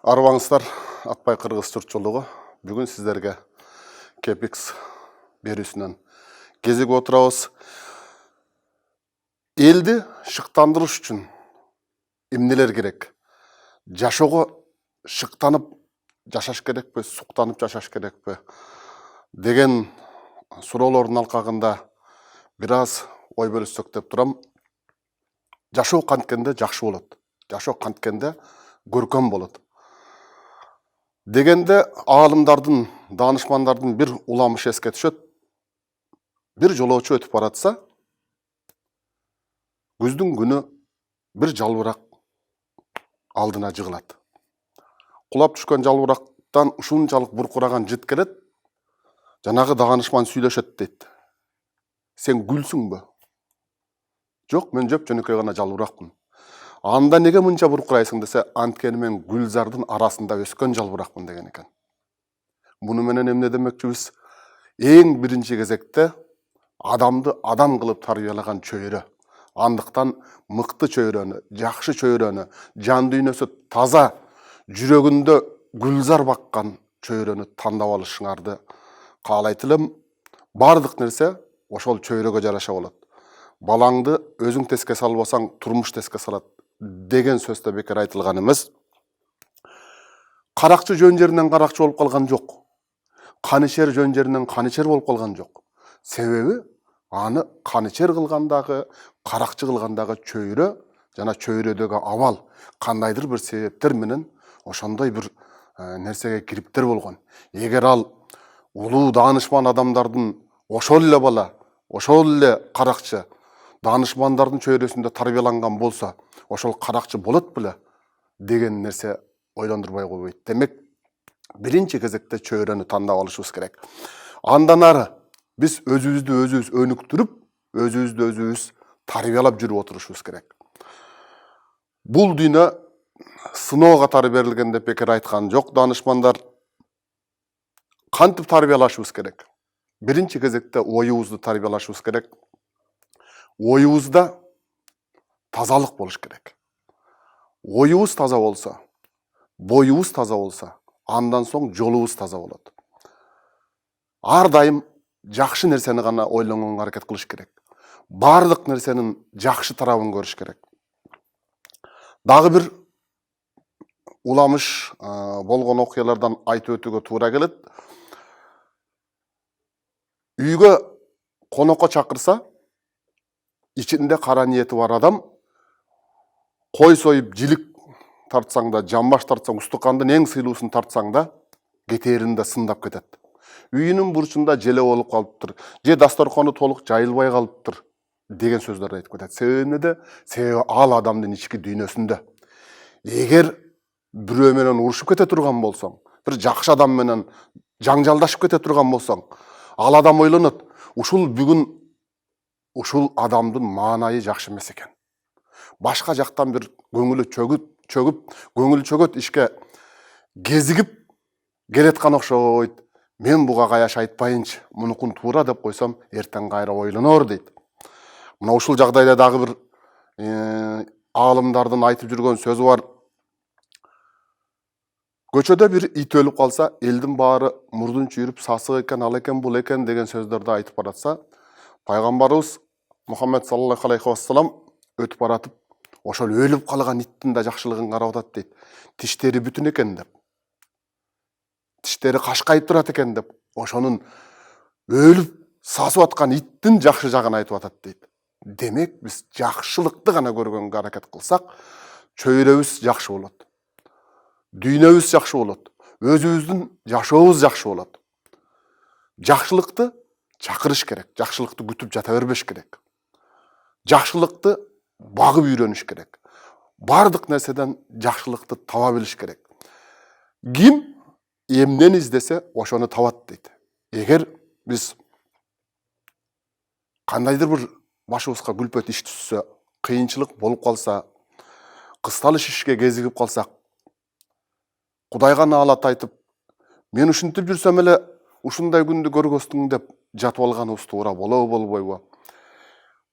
Арбаңыздар Атпай Кыргыз жұртшылығы. Бүгін сіздерге Кепикс берүүсүнөн кезип отурабыз. Элди шыктандырыш үчүн эмнелер керек? Жашоого шыктанып жашаш керекпи, суктанып жашаш керекпи деген суроолордун алкагында бир аз ой бөлүшсөк деп турам. Жашоо канткенде жакшы болот. Жашоо канткенде көркөм болот дегенде аалымдардын, даанышмандардын бир уламышы эске түшөт. Бир жолоочу өтүп баратса, күздүн күнү бир жалбырак алдына жыгылат. Кулап түшкөн жалбырактан ушунчалык буркураган жыт келет. Жанагы даанышман сүйлөшөт дейт. Сен гүлсүңбү? Жок, мен жөнөкөй гана жалбыракмын. Анда неге мынча буркурайсың десе, анткени мен гүлзардын арасында өскөн жалбыракмын деген экен. Муну менен эмне демекчибиз? Эң биринчи кезекте адамды адам кылып тарбиялаган чөйрө. Андыктан мыкты чөйрөнү, жакшы чөйрөнү, жан дүйнөсү таза, жүрөгүндө гүлзар баккан чөйрөнү тандап алышыңарды каалайт элем. Бардык нерсе ошол чөйрөгө жараша болот. Балаңды өзүң теске салбасаң, турмуш теске салат деген сөздө бекер айтылган эмес. Каракчы жөн жеринен каракчы болуп калган жок. Канычер жөн жеринен канычер болуп калган жок. Себеби аны канычер кылгандагы, каракчы кылгандагы чөйрө жана чөйрөдөгү абал кандайдыр бир себептер менен ошондой бир нерсеге кириптер болгон. Эгер ал улуу даанышман адамдардын ошол эле бала, ошол эле каракчы даанышмандардын чөйрөсүндө тарбияланган болсо, ошол каракчы болот беле деген нерсе ойлондурбай койбойт. Демек, биринчи кезекте чөйрөнү тандап алышыбыз керек. Андан ары биз өзүбүздү өзүбүз өнүктүрүп, өзүбүздү өзүбүз тарбиялап жүрүп отурушубуз керек. Бул дүйнө сыноо катары берилген деп бекер айткан жок даанышмандар. Кантип тарбиялашыбыз керек? Биринчи кезекте оюбузду тарбиялашыбыз керек. Оюбузда тазалык болуш керек. Оюбуз таза болсо, боюбуз таза болсо, андан соң жолубуз таза болот. Ар дайым жакшы нерсени гана ойлонгонго аракет кылыш керек. Бардык нерсенин жакшы тарабын көрүш керек. Дагы бир уламыш болгон окуялардан айтып өтүүгө туура келет. Үйгө конокко чакырса, ичинде кара ниети бар адам кой союп жилик тартсаң да, жамбаш тартсаң, устукандын эң сыйлуусун тартсаң да, кетээринде сындап кетет. Үйүнүн бурчунда желе болуп калыптыр, же дасторкону толук жайылбай калыптыр деген сөздөрдү айтып кетет. Себеби ал адамдын ички дүйнөсүндө. Эгер бирөө менен урушуп кете турган болсоң, бир жакшы адам менен жаңжалдашып кете турган болсоң, ал адам ойлонот, бүгүн ушул адамдын маанайы жакшы эмес экен. Башка жактан бир көңүлү чөгөт ишке кезигип келеткан окшойт. Мен буга каяш айтпайынчы, мунукун туура деп койсом, эртең кайра ойлонор дейт. Мына ушул жагдайда дагы бир аалымдардын айтып жүргөн сөзү бар. Көчөдө бир ит өлүп калса, элдин баары мурдун чүйрүп сасык экен, ал экен, бул экен деген сөздөрдү айтып баратса, пайгамбарыбыз Мухаммед саллаллаху алейхи вассалам өтүп баратып, ошол өлүп калган иттин да жакшылыгын карап атат дейт. Тиштери бүтүн экен деп. Тиштери кашкайып турат экен деп, ошонун өлүп сасып аткан иттин жакшы жагын айтып атат дейт. Демек, биз жакшылыкты гана көргөнгө аракет кылсак, чөйрөбүз жакшы болот. Дүйнөбүз жакшы болот. Өзүбүздүн жашообуз жакшы болот. Жакшылыкты чакырыш керек. Жакшылыкты күтүп жата бербеш керек. Жакшылыкты багып үйрөнүш керек. Бардык нерседен жакшылыкты таба билиш керек. Ким эмнени издесе, ошону табат дейт. Эгер биз кандайдыр бир башыбызга күлпөт иш түшсө, кыйынчылык болуп калса, кысталыш ишке кезигип калсак, Кудайга наалат айтып, мен ушинтип жүрсөм эле ушундай күндү көргөстүң деп жатып алганыбыз туура болобу болбойбу?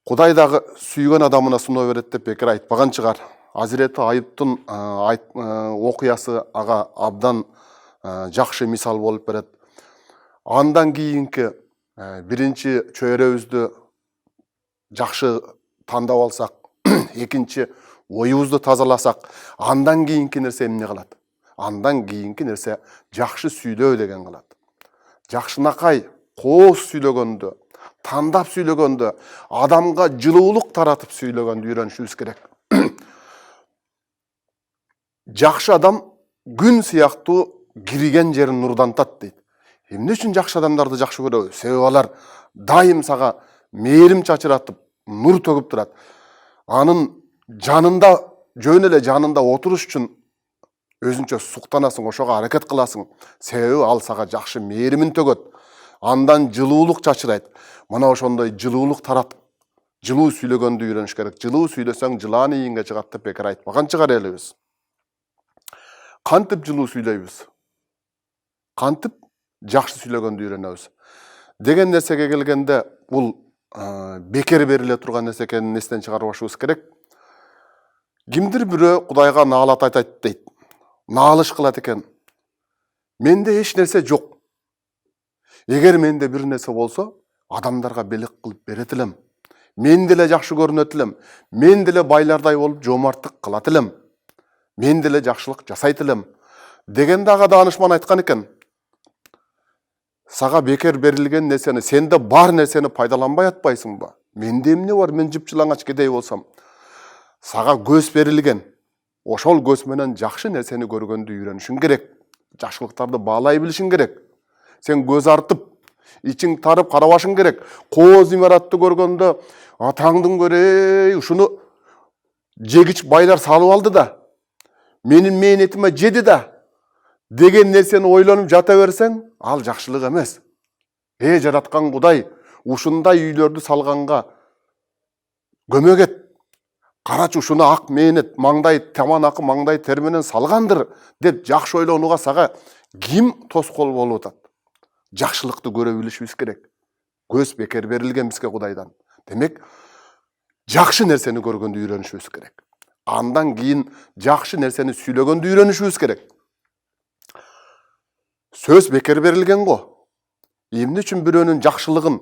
Кудай дагы сүйгөн адамына сыноо берет деп бекер айтпаган чыгар. Азирети Айыптың окуясы ага абдан жакшы мисал болуп берет. Андан кийинки биринчи чөйрөбүздү жакшы тандап алсак, экинчи оюбузду тазаласак, андан кийинки нерсе эмне кылат? Андан кийинки нерсе жакшы сүйлөө деген кылат. Жакшынакай кооз сүйлөгөндө, тандап сүйлөгөндө, адамга жылуулук таратып сүйлөгөндү үйрөнүшүбүз керек. Жакшы адам күн сыяктуу кирген жерин нурдантат дейт. Эмне үчүн жакшы адамдарды жакшы көрөбүз? Себеби алар дайым сага мээрим чачыратып, нур төгүп турат. Анын жанында, жөн эле жанында отуруш үчүн өзүнчө суктанасың, ошого аракет кыласың. Себеби ал сага жакшы мээримин төгөт. Андан жылуулук чачырайт. Мына ошондой жылуулук таратып, жылуу сүйлөгөндү үйрөнүш керек. Жылуу сүйлөсөң жылаан ийинге чыгат деп бекер айтпаган чыгар элибиз. Кантип жылуу сүйлөйбүз? Кантип жакшы сүйлөгөндү үйрөнөбүз? Деген нерсеге келгенде, бул бекер бериле турган нерсе экенин эстен чыгарбашыбыз керек. Кимдир бирөө Кудайга наалат айтат дейт. Наалыш кылат экен. Менде эч нерсе жок. Эгер менде бир нерсе болсо, адамдарга белек кылып берет элем. Мен деле жакшы көрүнөт элем. Мен деле байлардай болуп жомарттык кылат элем. Мен деле жакшылык жасайт элем. Дегенде ага даанышман айткан экен. Сага бекер берилген нерсени, сенде бар нерсени пайдаланбай атпайсыңбы? Менде эмне бар, мен жыпчылаңач кедей болсам? Сага көз берилген. Ошол көз менен жакшы нерсени көргөндү үйрөнүшүң керек. Жакшылыктарды баалай билишиң керек. Сен көз артып, ичиң тарып карабашың керек. Кооз имаратты көргөндө, атаңдын көрөй, ушуну жегич байлар салып алды да, менин мээнетиме жеди да, деген нерсени ойлонуп жата берсең, ал жакшылык эмес. Жараткан Кудай ушундай үйлөрдү салганга көмөк эт. Карачы ушуну ак мээнет, маңдай таман акы, маңдай тер менен салгандыр деп жакшы ойлонууга сага ким тоскоол болуп атат? Жакшылыкты көрө билишибиз керек. Көз бекер берилген бизге Кудайдан. Демек, жакшы нерсени көргөндү үйрөнүшүбүз керек. Андан кийин жакшы нерсени сүйлөгөндү үйрөнүшүбүз керек. Сөз бекер берилген го. Эмне үчүн бирөөнүн жакшылыгын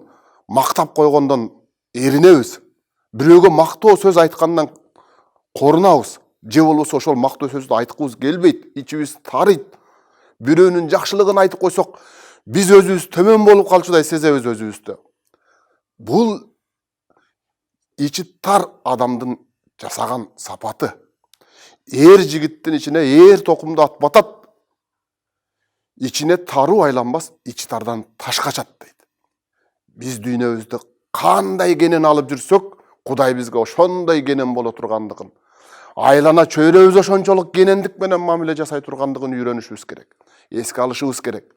мактап койгондон эринебиз? Бирөөгө мактоо сөз айткандан корунабыз. Же болбосо ошол мактоо сөздү айткыбыз келбейт, ичибиз тарыйт. Бирөөнүн жакшылыгын айтып койсок, биз өзүбүз төмөн болуп калчудай сезебиз өзүбүздү. Бул ичи тар адамдын жасаган сапаты. Жигиттин ичине токумду ат батат. Ичине таруу айланбас, ичи тардан таш качат дейт. Биз дүйнөбүздү кандай кенен алып жүрсөк, Кудай бизге ошондой кенен боло тургандыгын, айлана чөйрөбүз ошончолук кенендик менен мамиле жасай тургандыгын үйрөнүшүбүз керек. Эске алышыбыз керек.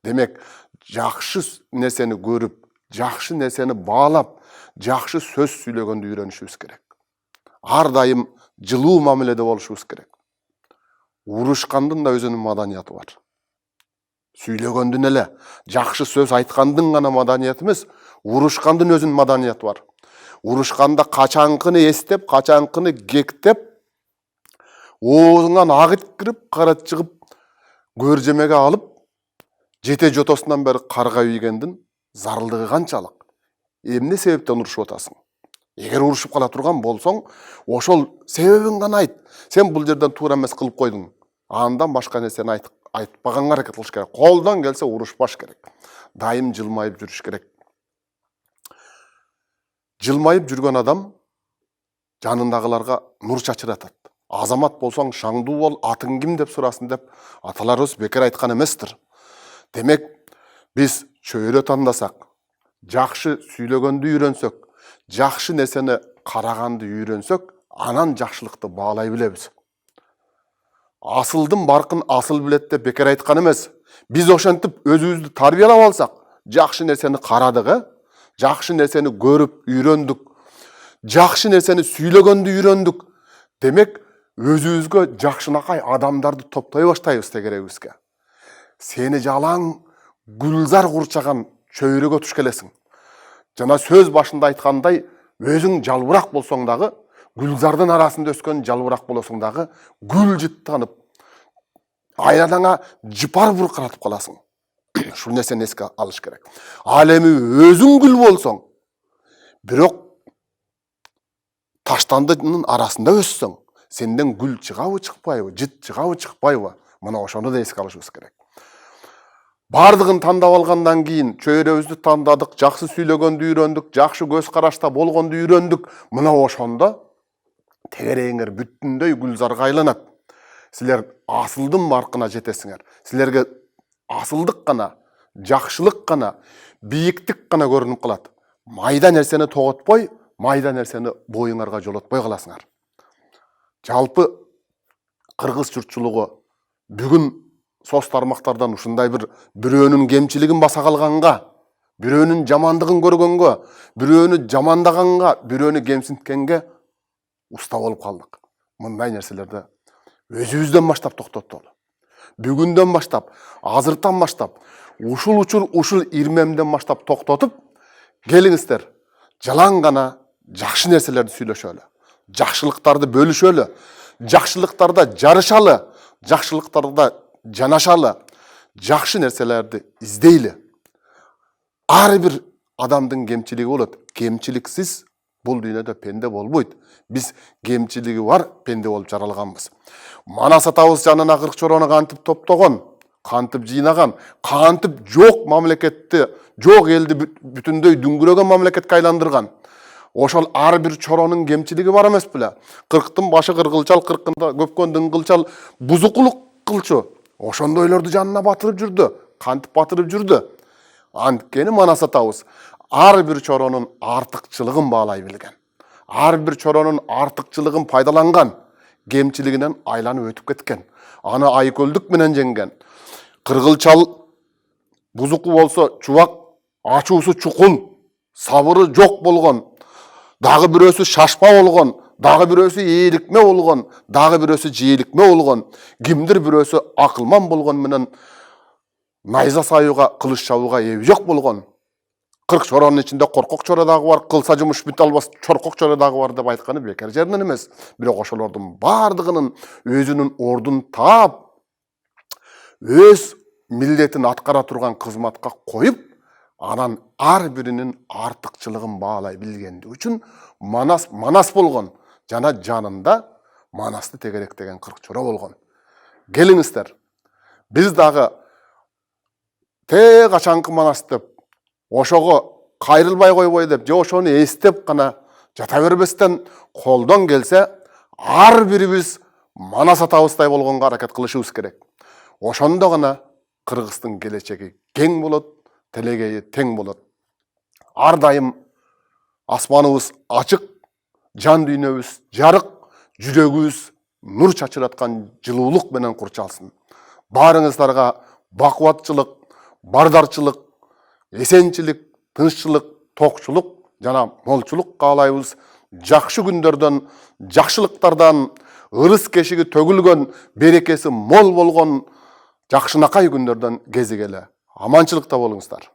Демек, жакшы нерсени көрүп, жакшы нерсени баалап, жакшы сөз сүйлөгөндү үйрөнүшүбүз керек. Ар дайым жылуу мамиледе болушубуз керек. Урушкандын да өзүнүн маданияты бар. Сүйлөгөндүн эле, жакшы сөз айткандын гана маданияты эмес, урушкандын өзүнүн маданияты бар. Урушканда качанкыны эстеп, качанкыны кектеп, оозуңан агыт кирип, кара чыгып, көржемеге алып, жете жотосунан бери карга үйгендин зарылдыгы канчалык? Эмне себептен урушуп атасың? Эгер урушуп кала турган болсоң, ошол себебин гана айт. Сен бул жерден туура эмес кылып койдуң. Андан башка нерсени айтпаганга аракет кылыш керек. Колдон келсе урушпаш керек. Дайым жылмайып жүрүш керек. Жылмайып жүргөн адам жанындагыларга нур чачыратат. Азамат болсоң шаңдуу бол, атың ким деп сурасын деп аталарыбыз бекер айткан эместир. Демек, биз чөйрө тандасак, жакшы сүйлөгөндү үйрөнсөк, жакшы нерсени караганды үйрөнсөк, анан жакшылыкты баалай билебиз. Асылдын баркын асыл билет деп бекер айткан эмес. Биз ошентип өзүбүздү тарбиялап алсак, жакшы нерсени карадык, жакшы нерсени көрүп үйрөндүк, жакшы нерсени сүйлөгөндү үйрөндүк. Демек, өзүбүзгө жакшынакай адамдарды топтой баштайбыз тегерегибизге. Сени жалаң гүлзар курчаган чөйрөгө туш келесиң. Жана сөз башында айткандай, өзүң жалбырак болсоң дагы, Gülzardın arasında ösken жалбырак болосуң дагы гүл жыттанып, айладаңа жыпар буркыратып каласың. Ушул нерсени эске алыш керек. Ал эми өзүң гүл болсоң, бирок таштандын арасында өссөң, сенден гүл чыгабы чыкпайбы, жыт чыгабы чыкпайбы? Мына ошону да эске алышыбыз керек. Бардыгын тандап алгандан кийин чөйрөбүздү тандадык, жакшы сүйлөгөндү үйрөндүк, жакшы көз карашта болгонду үйрөндүк. Мына ошондо тегереңер бүтүндөй гүлзарга айланат. Силер асылдын баркына жетесиңер. Силерге асылдык гана, жакшылык гана, бийиктик гана көрүнүп калат. Майда нерсени тоготпой, майда нерсени боюңарга жолотпой каласыңар. Жалпы кыргыз журтчулугу бүгүн соц тармактардан ушундай бирөөнүн кемчилигин баса калганга, бирөөнүн жамандыгын көргөнгө, бирөөнү жамандаганга, бирөөнү кемсинткенге уста болуп калдык. Мындай нерселерди өзүбүздөн баштап токтотолу. Бүгүндөн баштап, азыртан баштап, ушул учур, ушул ирмемден баштап токтотуп, келиңиздер, жалаң гана жакшы нерселерди сүйлөшөлү. Жакшылыктарды бөлүшөлү. Жакшылыктарда жарышалы, жакшылыктарда жанашалы, жакшы нерселерди издейли. Ар бир адамдын кемчилиги болот. Кемчиликсиз бул дүйнөдө пенде болбойт. Биз кемчилиги бар пенде болуп жаралганбыз. Манас атабыз жанына 40 чорону кантип топтогон, кантип жыйнаган, кантип жок мамлекетти, жок элди бүтүндөй дүңгүрөгөн мамлекетке айландырган. Ошол ар бир чоронун кемчилиги бар эмес беле? 40тын башы кыргылчал, 40-ында көпкөн дыңгылчал, бузукулук кылчу. Ошондойлорду жанына батырып жүрдү. Кантип батырып жүрдү? Анткени Манас атабыз ар бир чоронун артыкчылыгын баалай билген. Ар бир чоронун артыкчылыгын пайдаланган, кемчилигинен айланып өтүп кеткен. Аны айкөлдүк менен жеңген. Кыргылчал бузуку болсо чубак, ачуусу чукул, сабыры жок болгон, дагы бирөөсү шашпа болгон, дагы бирөөсү ээликме болгон, дагы бирөөсү жээликме болгон, кимдир бирөөсү акылман болгон менен найза саюуга, кылыч чабууга эби жок болгон. 40 чоронун ичинде коркок чора дагы бар, кылса жумуш бүтө албас чоркок чора дагы бар деп айтканы бекер жеринен эмес. Бирок ошолордун бардыгынын өзүнүн ордун таап, өз милдетин аткара турган кызматка коюп, анан ар биринин артыкчылыгын баалай билгенди үчүн Манас болгон. Жана жанында Манасты тегеректеген 40 чора болгон. Келиңиздер, биз дагы те качанкы Манас деп, ошого кайрылбай койбой деп, же ошону эстеп гана жата бербестен колдон келсе, ар бирибиз Манас атабыздай болгонго аракет кылышыбыз керек. Ошондо гана Кыргыздын келечеги кең болот, телегейи тең болот. Ар дайым асманыбыз ачык, жан дүйнөбүз жарык, жүрөгүбүз нур чачыраткан жылуулук менен курчалсын. Баарыңыздарга бакубатчылык, бардарчылык, эсенчилик, тынччылык, токчулук жана молчулук каалайбыз. Жакшы күндөрдөн, жакшылыктардан, ырыс кешиги төгүлгөн, берекеси мол болгон жакшынакай күндөрдөн кезигеле. Аманчылыкта болуңуздар.